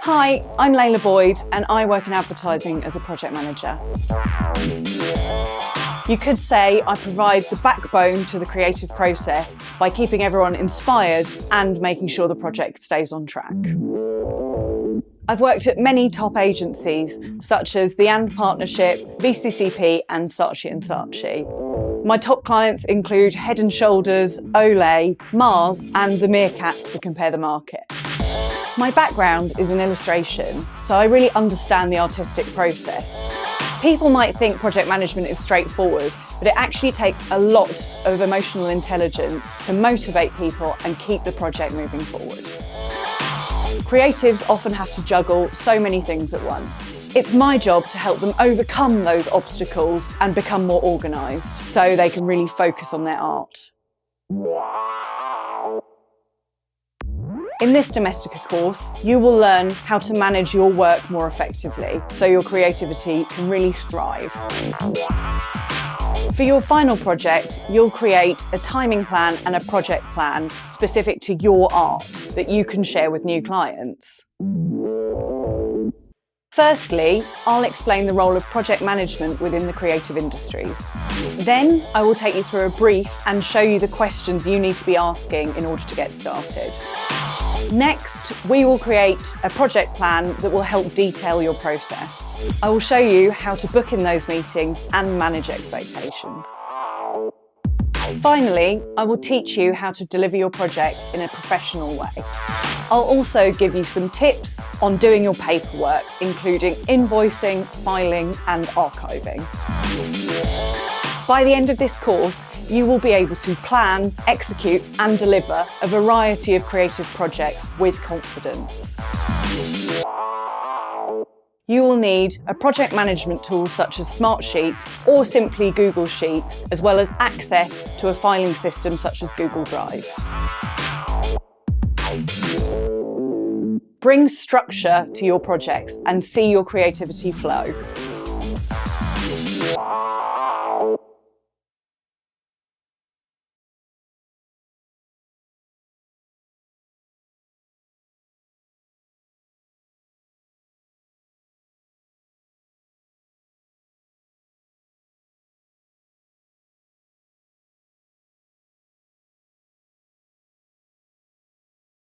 Hi, I'm Layla Boyd and I work in advertising as a project manager. You could say I provide the backbone to the creative process by keeping everyone inspired and making sure the project stays on track. I've worked at many top agencies such as the And Partnership, VCCP and Saatchi & Saatchi. My top clients include Head & Shoulders, Olay, Mars and the Meerkats for Compare the Market. My background is in illustration, so I really understand the artistic process. People might think project management is straightforward, but it actually takes a lot of emotional intelligence to motivate people and keep the project moving forward. Creatives often have to juggle so many things at once. It's my job to help them overcome those obstacles and become more organised so they can really focus on their art. In this Domestika course, you will learn how to manage your work more effectively so your creativity can really thrive. For your final project, you'll create a timing plan and a project plan specific to your art that you can share with new clients. Firstly, I'll explain the role of project management within the creative industries. Then I will take you through a brief and show you the questions you need to be asking in order to get started. Next, we will create a project plan that will help detail your process. I will show you how to book in those meetings and manage expectations. Finally, I will teach you how to deliver your project in a professional way. I'll also give you some tips on doing your paperwork, including invoicing, filing and archiving. By the end of this course, you will be able to plan, execute and deliver a variety of creative projects with confidence. You will need a project management tool such as Smartsheets or simply Google Sheets, as well as access to a filing system such as Google Drive. Bring structure to your projects and see your creativity flow.